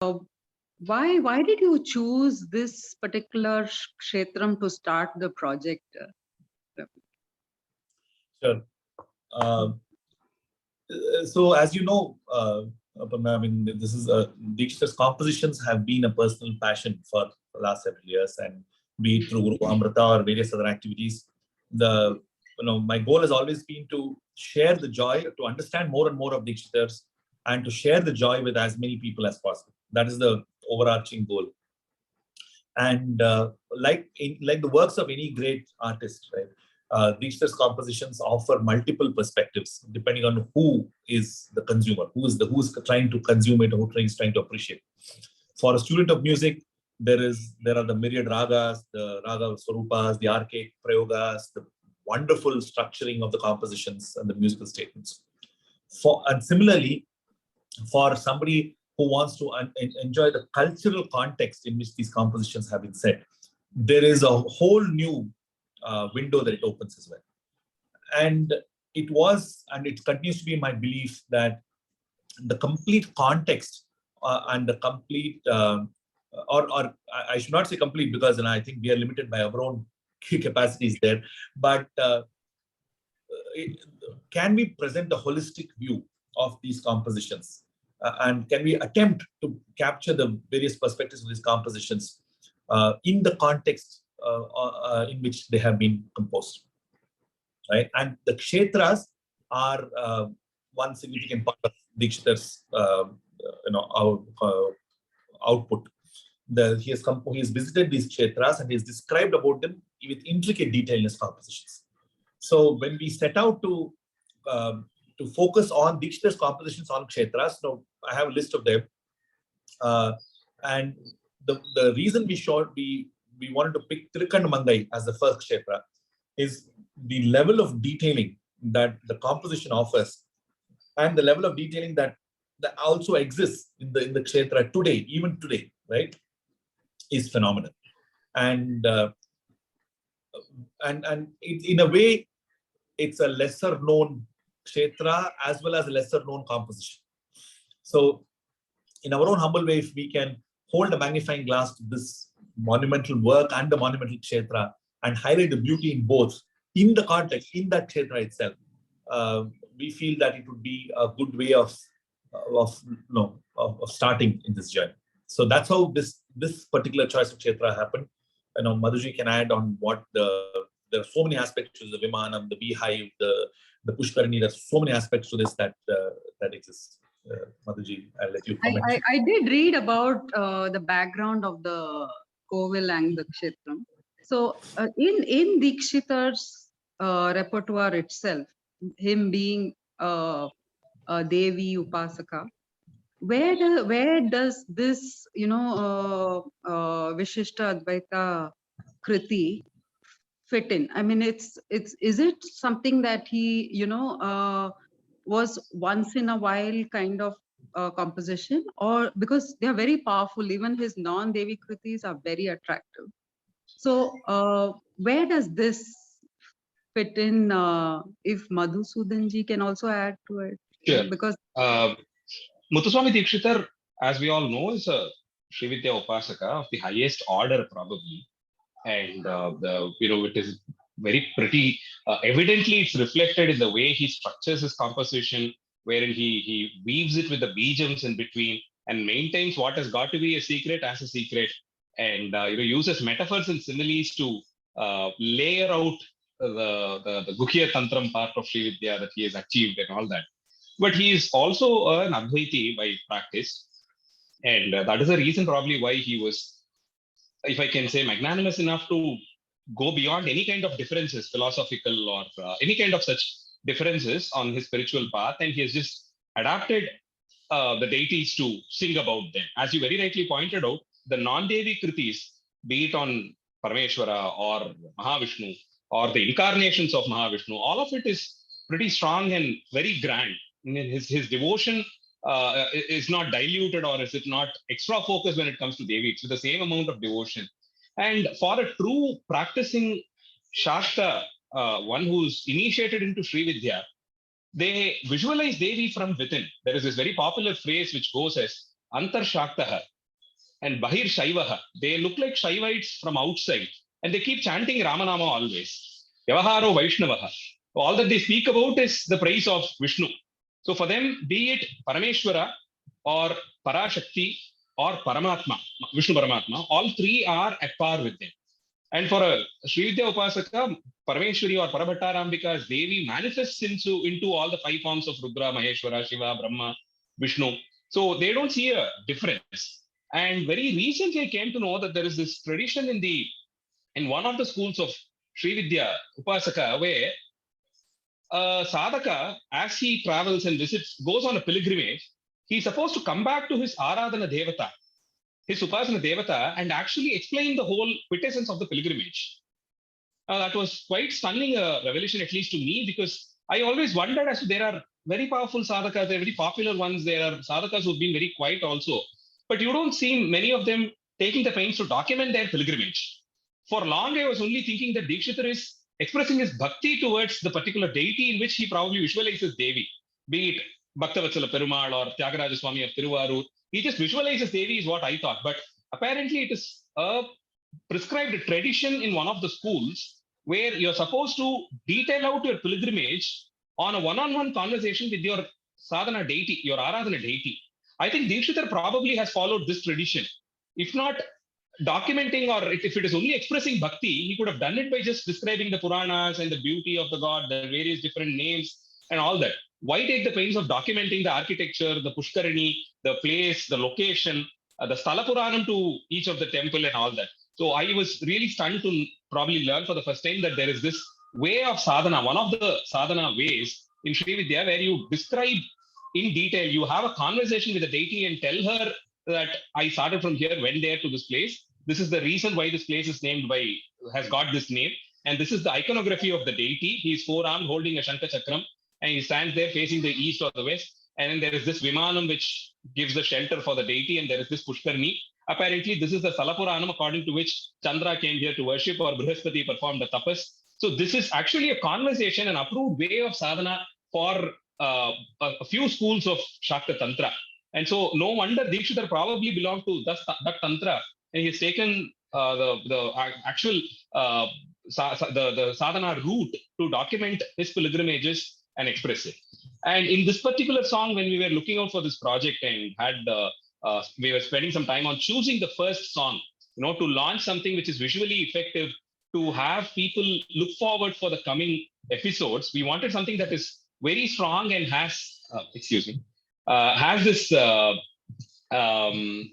why did you choose this particular kshetram to start the project? Sure. So as you know, Aparna, I mean, this is Dikshita's compositions have been a personal passion for the last several years, and be it through Guru Amrita or various other activities. My goal has always been to share the joy, to understand more and more of Dikshita's, and to share the joy with as many people as possible. That is the overarching goal. And like the works of any great artist, right? Dikshita's compositions offer multiple perspectives depending on who is the consumer, who's trying to consume it, who is trying to appreciate. For a student of music, there are the myriad ragas, the raga swarupas, the archaic prayogas, the wonderful structuring of the compositions and the musical statements. And similarly, for somebody who wants to enjoy the cultural context in which these compositions have been set, there is a whole new window that it opens as well. And it was, and it continues to be my belief that the complete context and the complete, or I should not say complete, because I think we are limited by our own capacities there, but can we present a holistic view of these compositions? And can we attempt to capture the various perspectives of these compositions in the context in which they have been composed, right? And the kshetras are one significant part of Dikshita's output. He has visited these kshetras and he has described about them with intricate detail in his compositions. So when we set out to focus on Dikshita's compositions on kshetras, now I have a list of them, and the reason we wanted to pick Trikandamangai as the first kshetra is the level of detailing that the composition offers, and the level of detailing that also exists in the kshetra today, even today, right, is phenomenal. And in a way, it's a lesser known kshetra as well as a lesser known composition. So in our own humble way, if we can hold a magnifying glass to this monumental work and the monumental kshetra and highlight the beauty in both, in the context, in that kshetra itself, we feel that it would be a good way of starting in this journey. So that's how this particular choice of kshetra happened. Madhuji can add on what there are so many aspects to the Vimanam, the beehive, the Pushkarani. There's so many aspects to this that exists. Madhuji, I'll let you comment. I did read about the background of the Kovil and the Kshetram. So in Dikshita's repertoire itself, him being a Devi Upasaka, where does this Vishishta Advaita Kriti fit in? I mean, is it something that he was once in a while kind of composition, or because they are very powerful, even his non-Devi Kritis are very attractive. So where does this fit in? If Madhusudhanji can also add to it. Sure. Because Muthuswami Dikshita, as we all know, is a Srividya Upasaka of the highest order, probably. And it is very pretty. Evidently, it's reflected in the way he structures his composition, wherein he weaves it with the bijams in between and maintains what has got to be a secret as a secret, and uses metaphors and similes to layer out the Guhya Tantram part of Srividya that he has achieved and all that. But he is also an Advaiti by practice, and that is the reason probably why he was, if I can say, magnanimous enough to go beyond any kind of differences, philosophical or any kind of such differences on his spiritual path, and he has just adapted the deities to sing about them. As you very rightly pointed out, the non-Devi Kritis, be it on Parameshwara or Mahavishnu or the incarnations of Mahavishnu, all of it is pretty strong and very grand. His devotion is not diluted, or is it not extra focused when it comes to Devi. It's with the same amount of devotion. And for a true practicing Shastra, one who's initiated into Srividya, they visualize Devi from within. There is this very popular phrase which goes as, Antar Shaktaha and Bahir Shaivaha. They look like Shaivites from outside, and they keep chanting Ramanama always. Yavaharo Vaishnavaha. All that they speak about is the praise of Vishnu. So for them, be it Parameshwara or Parashakti or Paramatma, Vishnu Paramatma, all three are at par with them. And for a Srividya Upasaka, Parameshwari or Parabhattarambika's Devi manifests into all the five forms of Rudra, Maheshwara, Shiva, Brahma, Vishnu. So they don't see a difference. And very recently I came to know that there is this tradition in one of the schools of Srividya Upasaka where sadhaka, as he travels and visits, goes on a pilgrimage, he's supposed to come back to his Aradhana Devata, his Upasana Devata, and actually explain the whole quintessence of the pilgrimage. That was quite stunning revelation, at least to me, because I always wondered as to there are very powerful sadhakas, there are very popular ones, there are sadhakas who've been very quiet also, but you don't see many of them taking the pains to document their pilgrimage. For long, I was only thinking that Dikshita is expressing his bhakti towards the particular deity in which he probably visualizes Devi, be it Bhaktavatsala Perumal or Tyagaraja Swami of Tiruvarur. He just visualizes Devi is what I thought, but apparently it is a prescribed tradition in one of the schools where you're supposed to detail out your pilgrimage on a one-on-one conversation with your sadhana deity, your aradhana deity. I think Dikshita probably has followed this tradition. If not documenting, or if it is only expressing bhakti, he could have done it by just describing the Puranas and the beauty of the god, the various different names and all that. Why take the pains of documenting the architecture, the Pushkarani, the place, the location, the Sthala Puranam to each of the temple and all that? So I was really stunned to probably learn for the first time that there is this way of sadhana, one of the sadhana ways in Srividya, where you describe in detail, you have a conversation with the deity and tell her that I started from here, went there to this place. This is the reason why this place is has got this name. And this is the iconography of the deity. He is forearmed holding a Shankha Chakram, and he stands there facing the east or the west. And then there is this Vimanam which gives the shelter for the deity, and there is this Pushkarni. Apparently, this is the Salapuranam according to which Chandra came here to worship, or Brihaspati performed the tapas. So this is actually a conversation, an approved way of sadhana for a few schools of Shakta Tantra. And so no wonder Dikshita probably belonged to that Tantra, and he's taken the actual the sadhana route to document his pilgrimages and express it. And in this particular song, when we were looking out for this project and we were spending some time on choosing the first song, to launch something which is visually effective, to have people look forward for the coming episodes, we wanted something that is very strong and has this the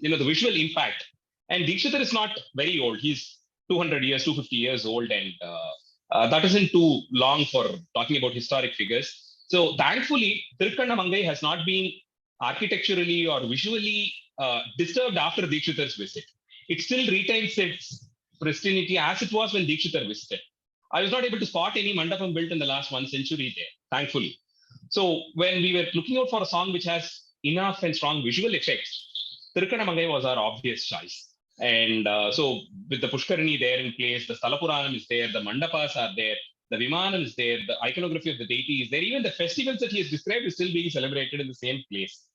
visual impact. And Dikshita is not very old. He's 250 years old, and that isn't too long for talking about historic figures. So thankfully, Tirukkannamangai has not been architecturally or visually disturbed after Dikshita's visit. It still retains its pristinity as it was when Dikshita visited. I was not able to spot any mandapam built in the last 1 century there, thankfully. So when we were looking out for a song which has enough and strong visual effects, Tirukkannamangai was our obvious choice. And so with the Pushkarani there in place, the Sthala is there, the Mandapas are there, the Vimanam is there, the iconography of the deity is there, even the festivals that he has described is still being celebrated in the same place.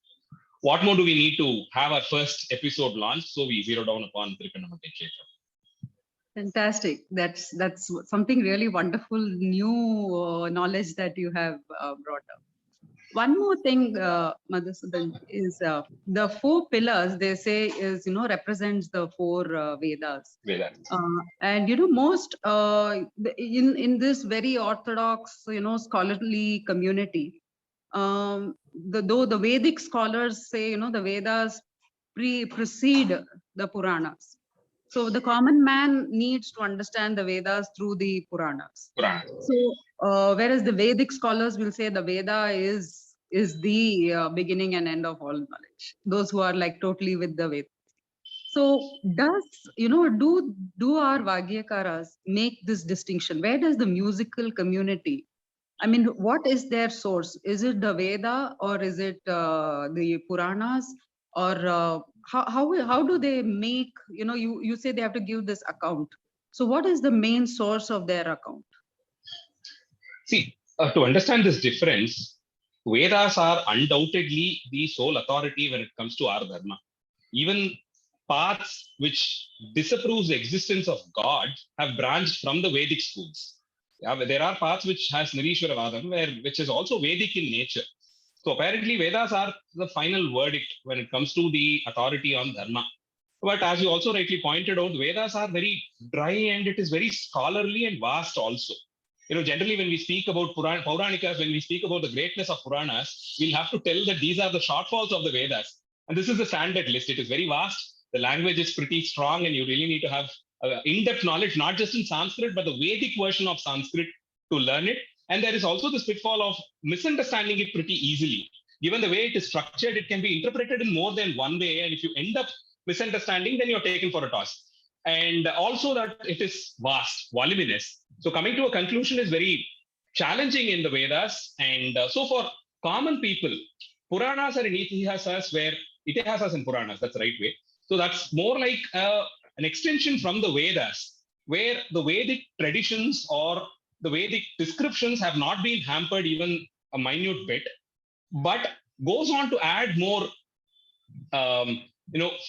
What more do we need to have our first episode launched? So we zero down upon Tirukkannamangai Kshetra. Fantastic. That's something really wonderful, new knowledge that you have brought up. One more thing, Madhusudhanan, is the 4 pillars, they say, is, represents the 4 Vedas. And, most in this very orthodox, scholarly community, though the Vedic scholars say, the Vedas precede the Puranas. So the common man needs to understand the Vedas through the Puranas. So whereas the Vedic scholars will say the Veda is the beginning and end of all knowledge. Those who are like totally with the Veda. So do our Vagyakaras make this distinction? Where does the musical community, what is their source? Is it the Veda, or is it the Puranas, or how do they make, you say they have to give this account. So what is the main source of their account? See, to understand this difference, Vedas are undoubtedly the sole authority when it comes to our dharma. even paths which disapproves the existence of God have branched from the Vedic schools. Yeah, there are paths which has Nirishwaravadam, which is also Vedic in nature. So apparently Vedas are the final verdict when it comes to the authority on dharma. But as you also rightly pointed out, Vedas are very dry and it is very scholarly and vast also. Generally when we speak about Puranikas, when we speak about the greatness of Puranas, we'll have to tell that these are the shortfalls of the Vedas. And this is the standard list. It is very vast. The language is pretty strong and you really need to have in-depth knowledge, not just in Sanskrit, but the Vedic version of Sanskrit to learn it. And there is also this pitfall of misunderstanding it pretty easily. Given the way it is structured, it can be interpreted in more than one way. And if you end up misunderstanding, then you're taken for a toss. And also that it is vast, voluminous. So coming to a conclusion is very challenging in the Vedas. And so for common people, Puranas are in Itihasas, where Itihasas and Puranas, that's the right way. So that's more like an extension from the Vedas, where the Vedic traditions or the Vedic descriptions have not been hampered even a minute bit, but goes on to add more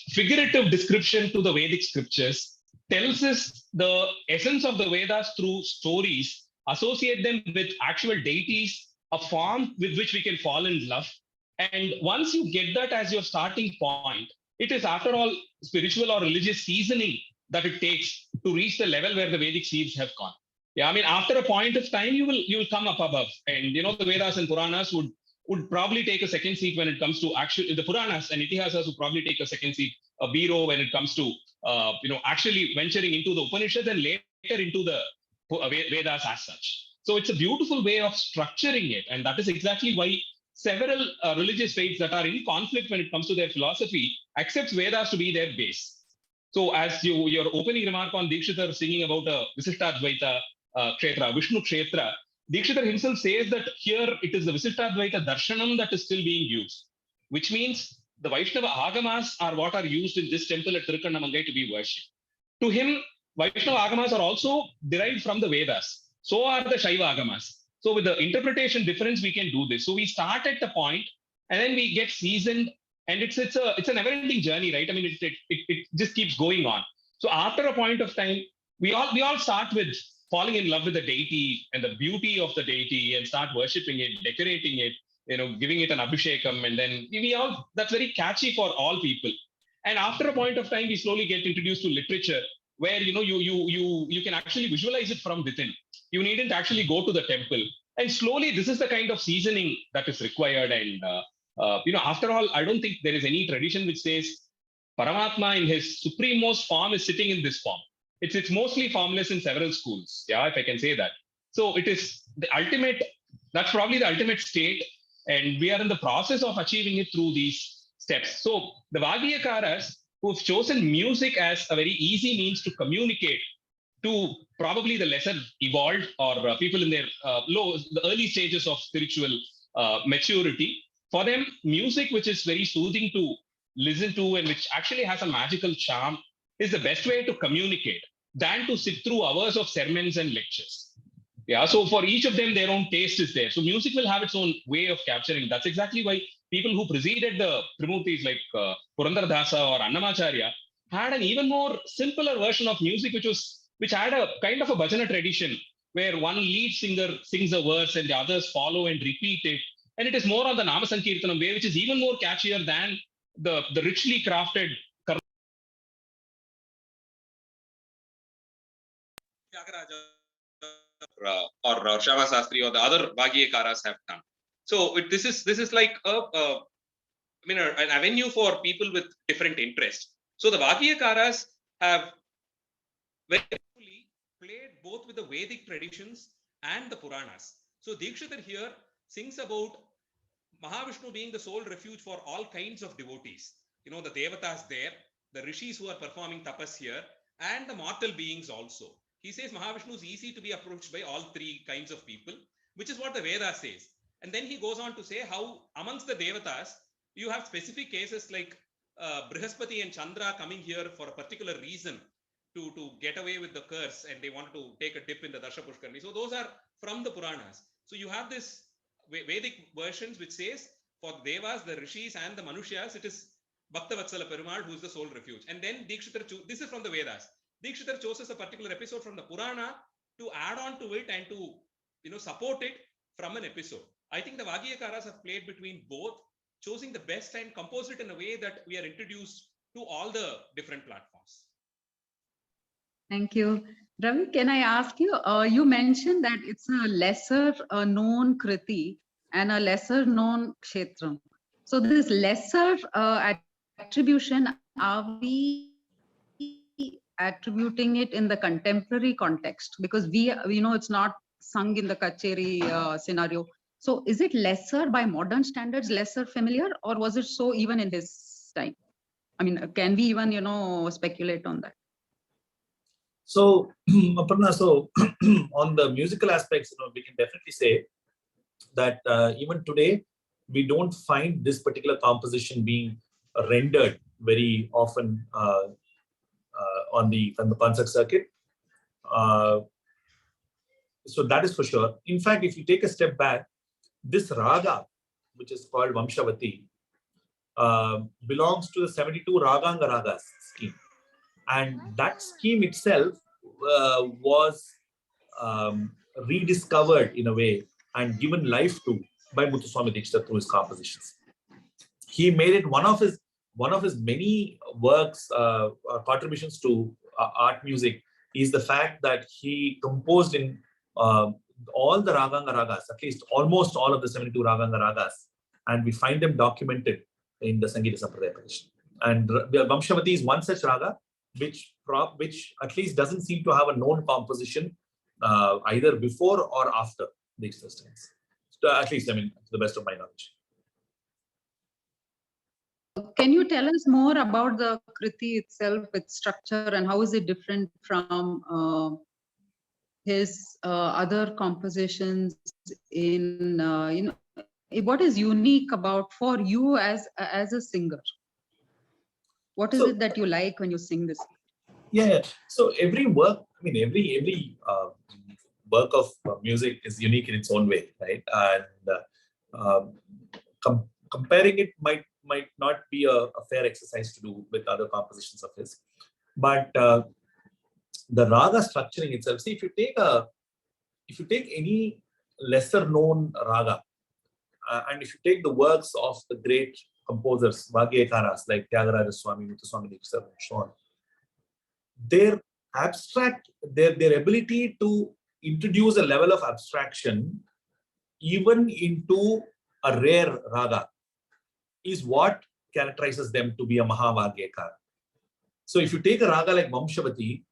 figurative description to the Vedic scriptures, tells us the essence of the Vedas through stories, associate them with actual deities, a form with which we can fall in love. And once you get that as your starting point, it is after all spiritual or religious seasoning that it takes to reach the level where the Vedic seeds have gone. Yeah, I mean, after a point of time, you will come up above. And the Vedas and Puranas would probably take a second seat when it comes to actually the Puranas and Itihasas would probably take a second seat, a Biro when it comes to actually venturing into the Upanishads and later into the Vedas as such. So it's a beautiful way of structuring it, and that is exactly why several religious faiths that are in conflict when it comes to their philosophy accepts Vedas to be their base. So as your opening remark on Dikshita singing about Visishtadvaita Kshetra, Vishnu Kshetra, Dikshita himself says that here it is the Visishtadvaita Darshanam that is still being used, which means the Vaishnava Agamas are what are used in this temple at Tirukkannamalai to be worshipped. To him, Vaishnava Agamas are also derived from the Vedas. So are the Shaiva Agamas. So with the interpretation difference, we can do this. So we start at the point and then we get seasoned, and it's a never-ending journey, right? I mean, it just keeps going on. So after a point of time, we all start with falling in love with the deity and the beauty of the deity and start worshipping it, decorating it, giving it an abhishekam, and then that's very catchy for all people. And after a point of time, we slowly get introduced to literature where you can actually visualize it from within. You needn't actually go to the temple. And slowly, this is the kind of seasoning that is required. And after all, I don't think there is any tradition which says Paramatma in his supremost form is sitting in this form. It's mostly formless in several schools, yeah, if I can say that. So it is the ultimate, that's probably the ultimate state, and we are in the process of achieving it through these steps. So the Vagyakaras who've chosen music as a very easy means to communicate to probably the lesser evolved or people in their the early stages of spiritual maturity, for them, music, which is very soothing to listen to and which actually has a magical charm, is the best way to communicate than to sit through hours of sermons and lectures. Yeah, so for each of them, their own taste is there. So music will have its own way of capturing. That's exactly why people who preceded the Trimurtis like Purandaradasa or Annamacharya had an even more simpler version of music, which had a kind of a bhajana tradition where one lead singer sings a verse and the others follow and repeat it. And it is more on the Nama Sankirtanam way, which is even more catchier than the richly crafted or Shava Sastri or the other Vagyakaras have done. So this is like an avenue for people with different interests. So the Vagyakaras have very carefully played both with the Vedic traditions and the Puranas. So Dikshita here sings about Mahavishnu being the sole refuge for all kinds of devotees. The Devatas there, the Rishis who are performing tapas here, and the mortal beings also. He says Mahavishnu is easy to be approached by all three kinds of people, which is what the Veda says. And then he goes on to say how amongst the Devatas, you have specific cases like Brihaspati and Chandra coming here for a particular reason to get away with the curse, and they wanted to take a dip in the Darsha Pushkarni. So those are from the Puranas. So you have this Vedic versions which says for the Devas, the Rishis and the Manushyas, it is Bhakta Vatsala Perumal, who is the sole refuge. And then Dikshita, this is from the Vedas. Dikshita chooses a particular episode from the Purana to add on to it and to support it from an episode. I think the Vagyakaras have played between both, choosing the best and composed it in a way that we are introduced to all the different platforms. Thank you. Ravi, can I ask you, you mentioned that it's a lesser known Kriti and a lesser known Kshetra. So this lesser attribution, are we attributing it in the contemporary context? Because we know it's not sung in the Kacheri scenario. So is it lesser by modern standards, lesser familiar, or was it so even in his time? I mean, can we even, speculate on that? So, Aparna, so on the musical aspects, we can definitely say that even today, we don't find this particular composition being rendered very often on the concert circuit. So that is for sure. In fact, if you take a step back, this raga, which is called Vamshavati, belongs to the 72 Raganga Ragas scheme. And that scheme itself was rediscovered in a way and given life to by Muthuswami Dikshita through his compositions. He made it one of his many works, contributions to art music is the fact that he composed in all the Raganga Ragas, at least almost all of the 72 Raganga Ragas, and we find them documented in the Sangeeta Sampradaya tradition. And Vamshavati is one such raga, which at least doesn't seem to have a known composition either before or after Dikshita's times. So at least, to the best of my knowledge. Can you tell us more about the Kriti itself, its structure, and how is it different from his other compositions? What is unique about for you as a singer? What is it that you like when you sing this? Yeah. So every work, every work of music is unique in its own way, right? And comparing it might not be a fair exercise to do with other compositions of his. But the raga structuring itself, see, if you take any lesser known raga, and if you take the works of the great composers, Vagyakaras like Tyagaraja Swami, Muthuswami Dikshita, and so on, their ability to introduce a level of abstraction even into a rare raga is what characterizes them to be a Mahavagyakara. So if you take a raga like Vamshavati,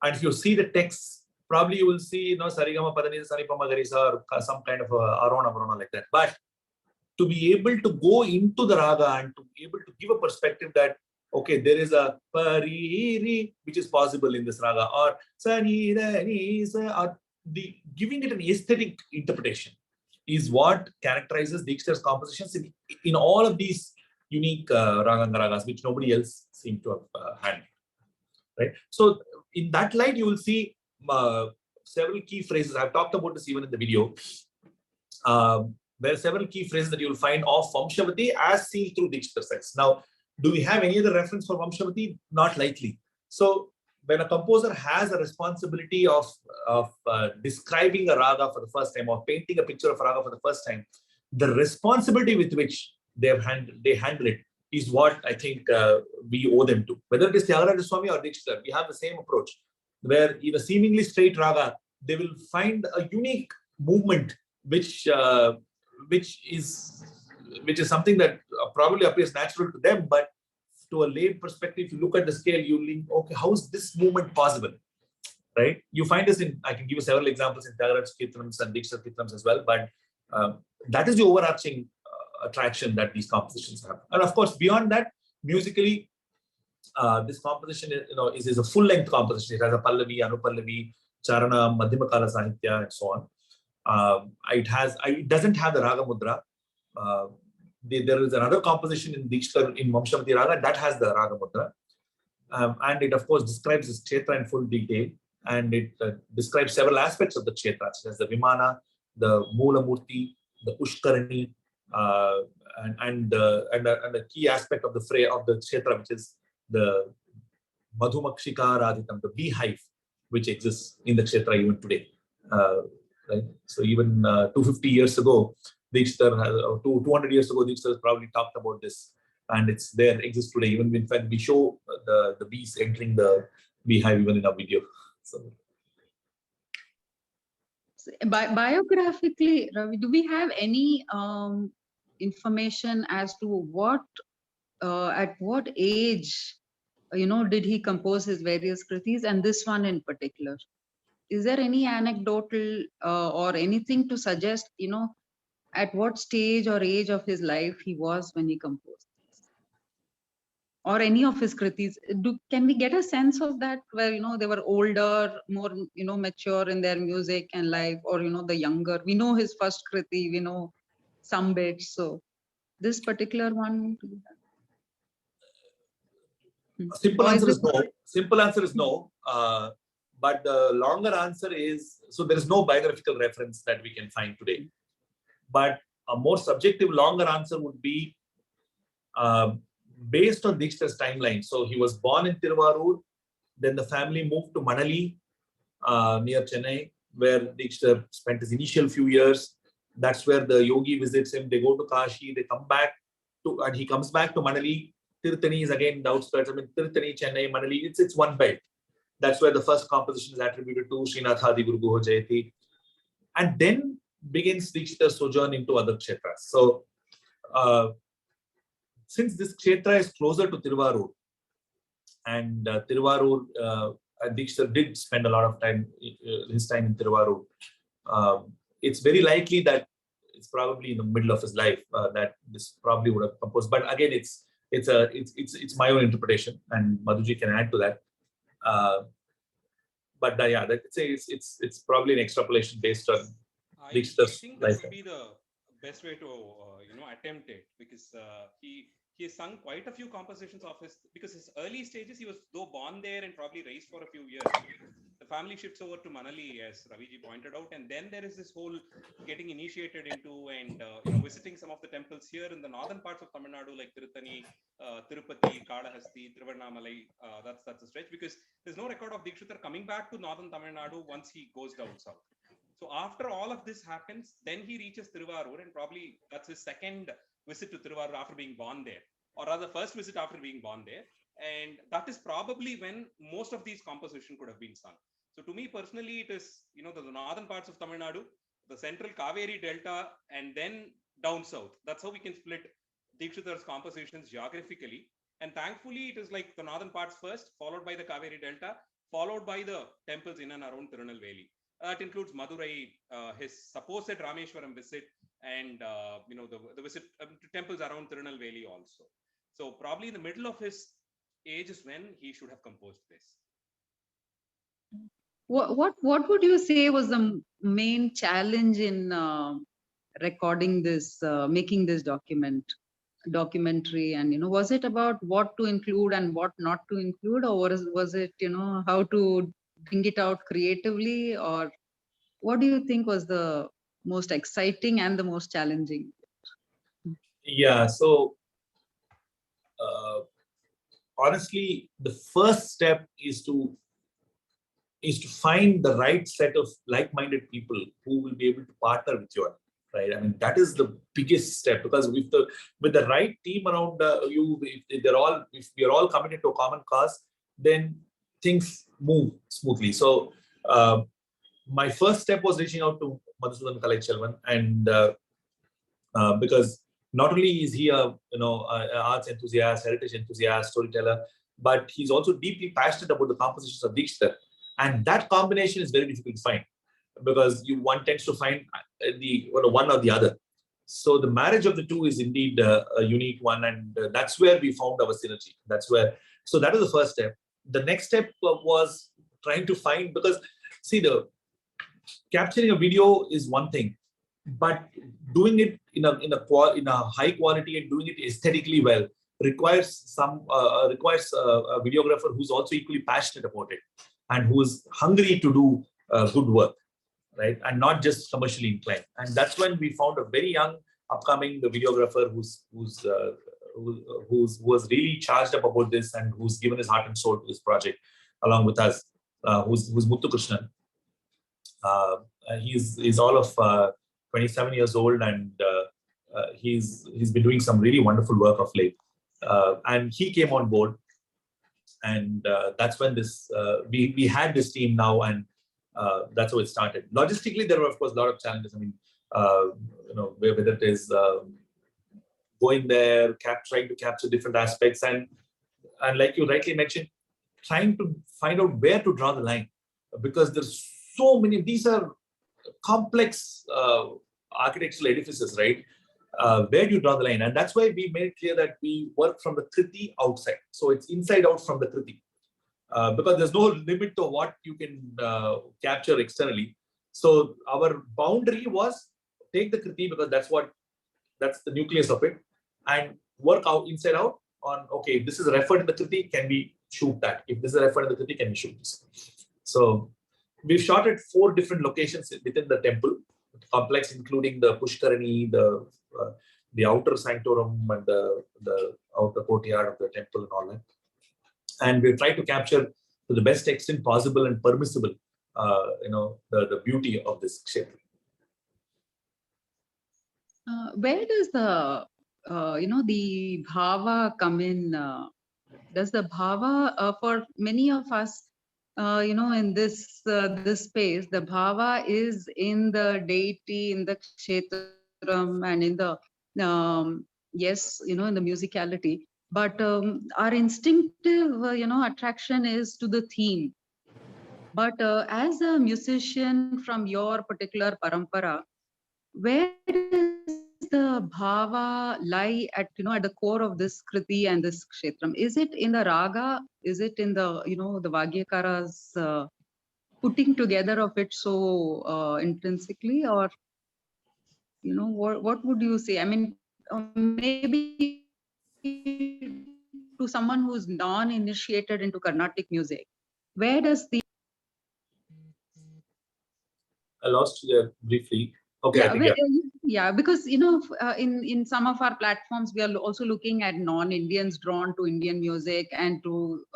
and if you see the text, probably you will see Sarigama Padanisa Saripama Garisa or some kind of Arona Varona like that. But to be able to go into the raga and to be able to give a perspective that, okay, there is a pariri which is possible in this raga, or giving it an aesthetic interpretation is what characterizes Dikshita's compositions in all of these unique raganga ragas, which nobody else seemed to have had. Right? So in that light, you will see several key phrases. I've talked about this even in the video. There are several key phrases that you will find of Vamshavati as seen through Dikshita's sense. Now, do we have any other reference for Vamshavati? Not likely. So when a composer has a responsibility of describing a raga for the first time or painting a picture of a raga for the first time, the responsibility with which they handle it is what I think we owe them to. Whether it is Tyagaraja Swami or Dikshita, we have the same approach, where in a seemingly straight raga, they will find a unique movement which is something that probably appears natural to them, but to a lay perspective, if you look at the scale, you think, okay, how is this movement possible? Right? You find this I can give you several examples in Tyagaraja Kirtanams and Dikshita Kirtanams as well, but that is the overarching attraction that these compositions have. And of course, beyond that, musically, this composition is a full-length composition. It has a Pallavi, Anupallavi, Charana, Madhyamakala Sahitya, and so on. It doesn't have the Raga Mudra. There is another composition in Dikshita, in Vamshavati Raga, that has the Raga Mudra. And it, of course, describes the Kshetra in full detail. And it describes several aspects of the Kshetra, such as the Vimana, the Mula Murti, the Pushkarani, and a key aspect of the fray of the Kshetra, which is the Madhumakshika Radhitam, the beehive, which exists in the Kshetra even today. Right? So even 250 years ago, Dikshita, 200 years ago, Dikshita probably talked about this, and it's there, exists today. Even in fact, we show the bees entering the beehive even in our video. So, biographically, Ravi, do we have any information as to what, at what age, did he compose his various kritis, and this one in particular? Is there any anecdotal or anything to suggest, at what stage or age of his life he was when he composed, or any of his kritis? Can we get a sense of that, where they were older, more mature in their music and life, or the younger? We know his first kriti, we know some bits. So this particular one, simple or is answer it? is no. Simple answer is no. But the longer answer is, so there is no biographical reference that we can find today. But a more subjective, longer answer would be based on Dikshita's timeline. So he was born in Tiruvarur, then the family moved to Manali near Chennai, where Dikshita spent his initial few years. That's where the yogi visits him. They go to Kashi, they come back to, and he comes back to Manali. Tirthani is again the outskirts. I mean, Tirthani, Chennai, Manali, it's one belt. That's where the first composition is attributed to Srinathadi Guru Guho Jayati. And then begins Dikshita's sojourn into other kshetras. So, since this kshetra is closer to Tiruvarur, and Tiruvarur, Dikshita did spend a lot of time, his time in Tiruvarur, it's very likely that it's probably in the middle of his life that this probably would have composed. But again, it's my own interpretation, and Madhuji can add to that. But yeah, it's probably an extrapolation based on Dikshita's I think that life. would be the best way to attempt it, because he has sung quite a few compositions of his, because his early stages he was though born there and probably raised for a few years. The family shifts over to Manali, as Raviji pointed out, and then there is this whole getting initiated into and visiting some of the temples here in the northern parts of Tamil Nadu, like Tirupati, Tirupati, Kalahasti, Tiruvannamalai. That's a stretch, because there's no record of Dikshita coming back to northern Tamil Nadu once he goes down south. So after all of this happens, then he reaches Tiruvarur, and probably that's his second visit to Tiruvarur after being born there, or rather first visit after being born there. And that is probably when most of these compositions could have been sung. So to me personally, it is, the northern parts of Tamil Nadu, the central Kaveri Delta, and then down south. That's how we can split Dikshita's compositions geographically. And thankfully, it is like the northern parts first, followed by the Kaveri Delta, followed by the temples in and around Tirunelveli. That includes Madurai, his supposed Rameshwaram visit, and the visit to temples around Tirunelveli also. So probably in the middle of his age is when he should have composed this. What would you say was the main challenge in recording this, making this documentary, and was it about what to include and what not to include, or was it how to bring it out creatively, or what do you think was the most exciting and the most challenging? Yeah, so honestly, the first step is to find the right set of like-minded people who will be able to partner with you, right? I mean, that is the biggest step, because with the right team around you, if we are all committed to a common cause, then things move smoothly. So my first step was reaching out to Madhusudhanan Kalaiselvan, and because not only is he a arts enthusiast, heritage enthusiast, storyteller, but he's also deeply passionate about the compositions of Dikshita. And that combination is very difficult to find, because one tends to find the one or the other. So the marriage of the two is indeed a unique one, and that's where we found our synergy. So that was the first step. The next step was trying to find, because see, the capturing a video is one thing, but doing it in a high quality and doing it aesthetically well requires a videographer who's also equally passionate about it, and who is hungry to do good work, right? And not just commercially inclined. And that's when we found a very young upcoming videographer who was really charged up about this and who's given his heart and soul to this project along with us, who's Muthu Krishnan. He's all of 27 years old, and he's been doing some really wonderful work of late. And he came on board, and that's when this we had this team now, and that's how it started. Logistically, there were of course a lot of challenges. I mean, whether it is going there, trying to capture different aspects, and like you rightly mentioned, trying to find out where to draw the line, because there's so many. These are complex architectural edifices, right? Where do you draw the line? And that's why we made it clear that we work from the Kriti outside. So it's inside out from the Kriti. Because there's no limit to what you can capture externally. So our boundary was take the Kriti, because that's the nucleus of it, and work out inside out on, okay, if this is referred in the Kriti, can we shoot that? If this is referred in the Kriti, can we shoot this? So we've shot at 4 different locations within the temple complex, including the Pushkarani, the outer sanctorum, and the outer courtyard of the temple and all that. And we've tried to capture to the best extent possible and permissible, the beauty of this Kshetra. Where does the the bhava come in? Does the bhava for many of us, in this space, the bhava is in the deity, in the kshetram, and in the in the musicality. But our instinctive, attraction is to the theme. But as a musician from your particular parampara, where does the bhava lie at the core of this kriti and this kshetram? Is it in the raga? Is it in the the Vagyakaras putting together of it so intrinsically, or what would you say? I mean, maybe to someone who's non-initiated into Carnatic music, where does the I lost you there briefly. Okay, because in some of our platforms we are also looking at non-Indians drawn to Indian music and to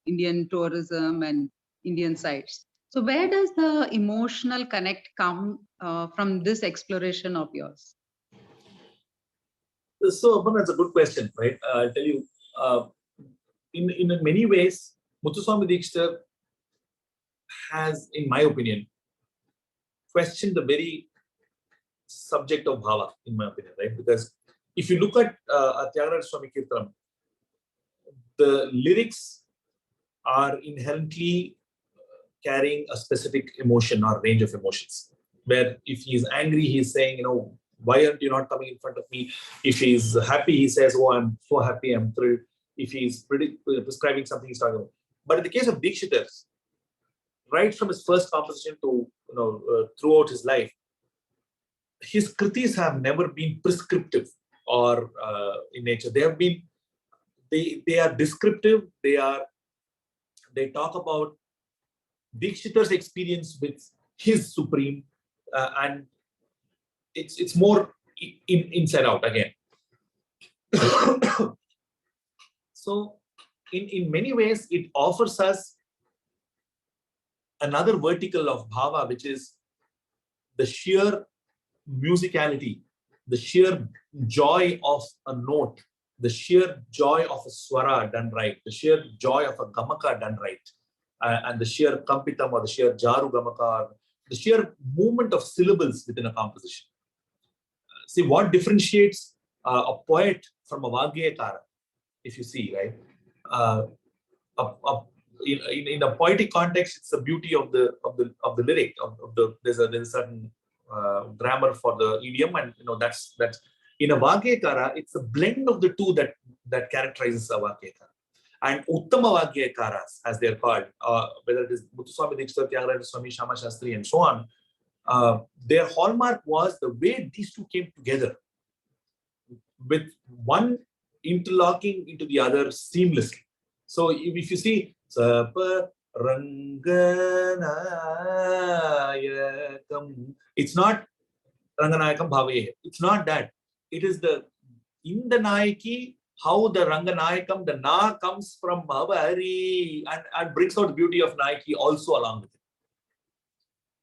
Indian tourism and Indian sites. So where does the emotional connect come from this exploration of yours? So Aparna, that's a good question, right? I'll tell you, in many ways, Muthuswami Dikshita has, in my opinion, questioned the very subject of bhava, in my opinion, right? Because if you look at Tyagaraja Swami Kirtanam, the lyrics are inherently carrying a specific emotion or range of emotions. Where if he's angry, he's saying, why aren't you not coming in front of me? If he's happy, he says, oh, I'm so happy, I'm thrilled. If he's prescribing something, he's talking about. But in the case of Dikshita, right from his first composition to throughout his life, his kritis have never been prescriptive or in nature. They have been, they are descriptive. They talk about Dikshita's experience with his supreme, and it's more inside out again. So in many ways, it offers us another vertical of bhava, which is the sheer musicality, the sheer joy of a note, the sheer joy of a swara done right, the sheer joy of a gamaka done right, and the sheer kampitam or the sheer jaru gamaka, or the sheer movement of syllables within a composition. See, what differentiates a poet from a Vagyakara, if you see, right? In a poetic context, it's the beauty of the lyric. There's a certain grammar for the idiom, and that's in a Vagyakara, it's a blend of the two that characterizes a Vagyakara. And Uttama Vagyakaras, as they're called, whether it is Muthuswami Dikshita, Tyagaraja Swami, Shama Shastri, and so on, their hallmark was the way these two came together, with one interlocking into the other seamlessly. So if you see Ranganayakam, it's not Ranganayakam Bhavaye. It's not that. it is in the Nayaki, how the Ranganayakam, the Na comes from Bhavari and brings out the beauty of Nayaki also along with it.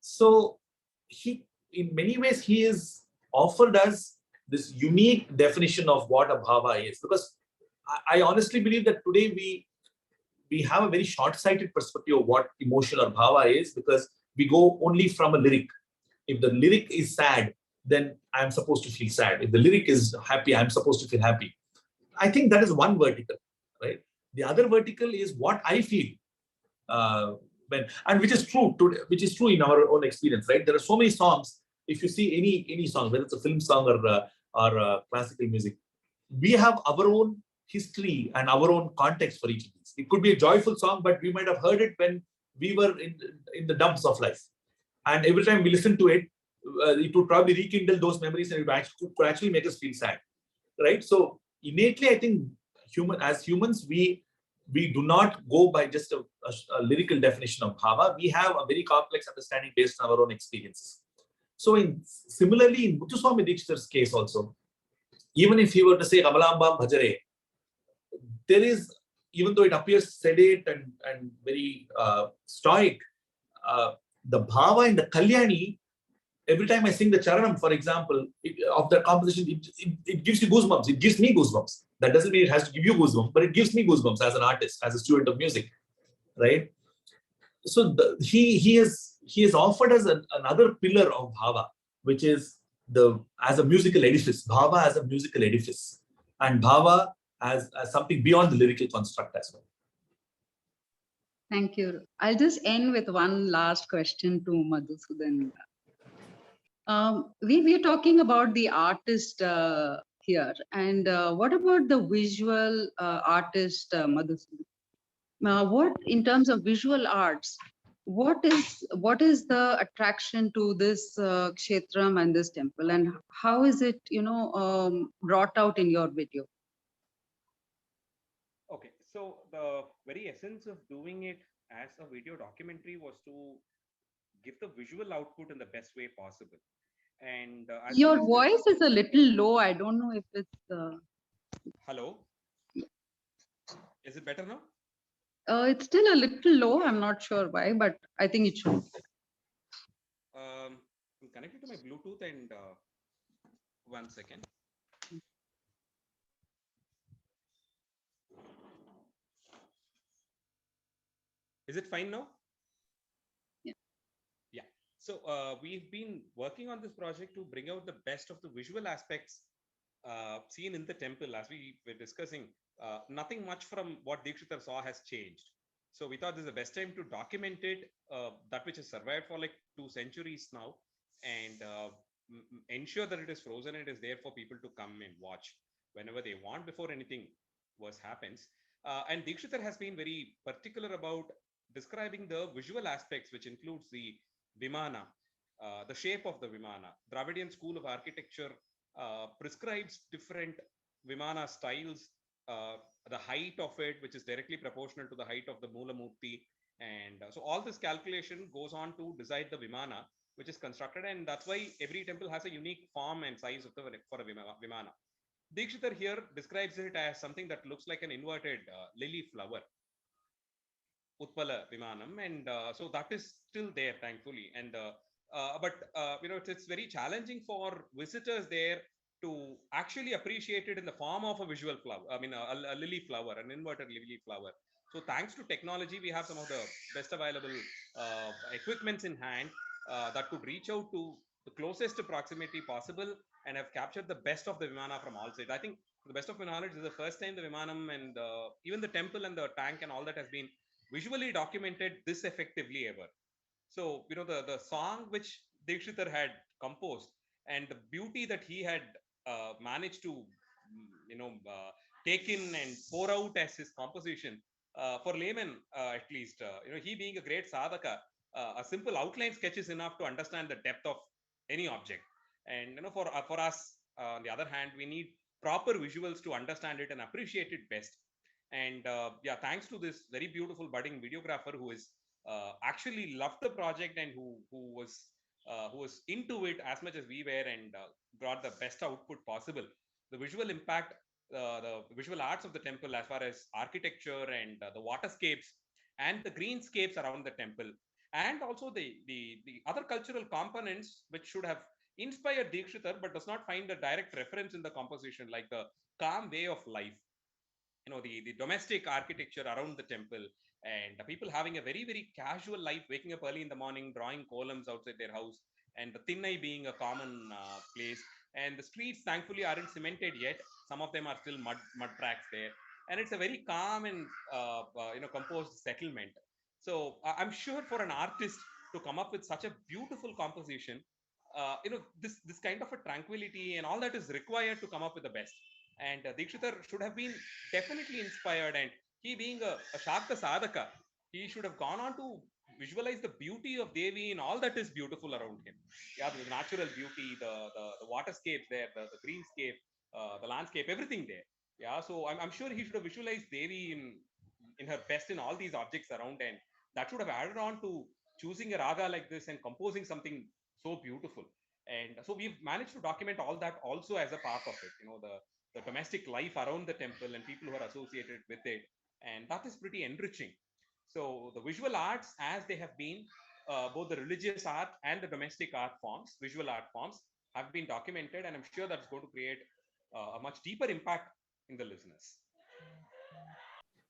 So in many ways, he has offered us this unique definition of what a bhava is. Because I honestly believe that today we have a very short-sighted perspective of what emotion or bhava is, because we go only from a lyric. If the lyric is sad, then I'm supposed to feel sad. If the lyric is happy, I'm supposed to feel happy. I think that is one vertical, right? The other vertical is what I feel. And which is true in our own experience, right? There are so many songs. If you see any song, whether it's a film song or classical music, we have our own history and our own context for each of these. It could be a joyful song, but we might have heard it when we were in the dumps of life, and every time we listen to it, it would probably rekindle those memories, and it could actually make us feel sad, right? So innately, I think as humans, we do not go by just a lyrical definition of bhava. We have a very complex understanding based on our own experiences. So similarly, in Muthuswami Dikshita's case also, even if he were to say Kamalambam Bhajare, there is, even though it appears sedate and very stoic, the bhava in the Kalyani, every time I sing the Charanam, for example, of the composition, it gives you goosebumps. It gives me goosebumps. That doesn't mean it has to give you goosebumps, but it gives me goosebumps as an artist, as a student of music, right? So he has offered us another pillar of bhava, which is as a musical edifice, bhava as a musical edifice, and bhava as something beyond the lyrical construct as well. Thank you. I'll just end with one last question to Madhusudhanan. We are talking about the artist here, and what about the visual artist, Madhusudhanan? What, in terms of visual arts, what is the attraction to this kshetram and this temple, and how is it, brought out in your video? Okay, so the very essence of doing it as a video documentary was to give the visual output in the best way possible. And your voice is a little low. I don't know if it's. Hello, is it better now? It's still a little low. I'm not sure why, but I think it should. I'm connected to my Bluetooth, and 1 second. Is it fine now? Yeah. Yeah. So we've been working on this project to bring out the best of the visual aspects seen in the temple. As we were discussing, nothing much from what Dikshita saw has changed. So we thought this is the best time to document it, that which has survived for like 2 centuries now, and ensure that it is frozen and it is there for people to come and watch whenever they want before anything worse happens. And Dikshita has been very particular about describing the visual aspects, which includes the Vimana, the shape of the Vimana. Dravidian school of architecture prescribes different Vimana styles, the height of it, which is directly proportional to the height of the Mula Murti. And so all this calculation goes on to decide the Vimana, which is constructed. And that's why every temple has a unique form and size of for a Vimana. Dikshita here describes it as something that looks like an inverted lily flower, Utpala Vimanam, and so that is still there, thankfully. And but it's very challenging for visitors there to actually appreciate it in the form of a visual flower. I mean, a lily flower, an inverted lily flower. So thanks to technology, we have some of the best available equipments in hand that could reach out to the closest proximity possible and have captured the best of the Vimana from all sides. I think, to the best of my knowledge, this is the first time the Vimanam and even the temple and the tank and all that has been visually documented this effectively ever. So, the song which Dikshita had composed and the beauty that he had managed to, take in and pour out as his composition, for layman at least, he being a great sadhaka, a simple outline sketch is enough to understand the depth of any object. And, for us, on the other hand, we need proper visuals to understand it and appreciate it best. And thanks to this very beautiful budding videographer who is actually loved the project and who was who was into it as much as we were, and brought the best output possible. The visual impact, the visual arts of the temple, as far as architecture and the waterscapes and the greenscapes around the temple, and also the other cultural components which should have inspired Dikshita, but does not find a direct reference in the composition, like the calm way of life, the domestic architecture around the temple, and the people having a very, very casual life, waking up early in the morning, drawing columns outside their house, and the Thinnai being a common place. And the streets, thankfully, aren't cemented yet. Some of them are still mud tracks there, and it's a very calm and composed settlement. So I'm sure for an artist to come up with such a beautiful composition, this kind of a tranquility and all that is required to come up with the best. And Dikshita should have been definitely inspired, and he being a Shakta Sadhaka, he should have gone on to visualize the beauty of Devi and all that is beautiful around him. Yeah, the natural beauty, the waterscapes there, the greenscape, the landscape, everything there. Yeah, so I'm sure he should have visualized Devi in her best in all these objects around, and that should have added on to choosing a raga like this and composing something so beautiful. And so we've managed to document all that also as a part of it, the domestic life around the temple and people who are associated with it, and that is pretty enriching. So the visual arts, as they have been, both the religious art and the domestic art forms, visual art forms, have been documented, and I'm sure that's going to create a much deeper impact in the listeners.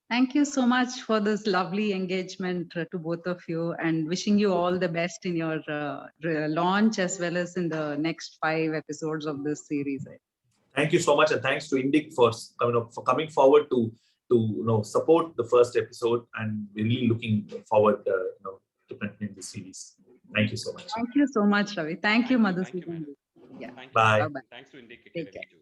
Thank you so much for this lovely engagement to both of you, and wishing you all the best in your launch as well as in the next 5 episodes of this series. Thank you so much, and thanks to Indic for coming forward to support the first episode, and we're really looking forward to continue this series. Thank you so much. Thank you so much, Ravi. Thank you, Madhusudhanan. Yeah. Bye. Bye-bye. Thanks to Indic Take care. Academy.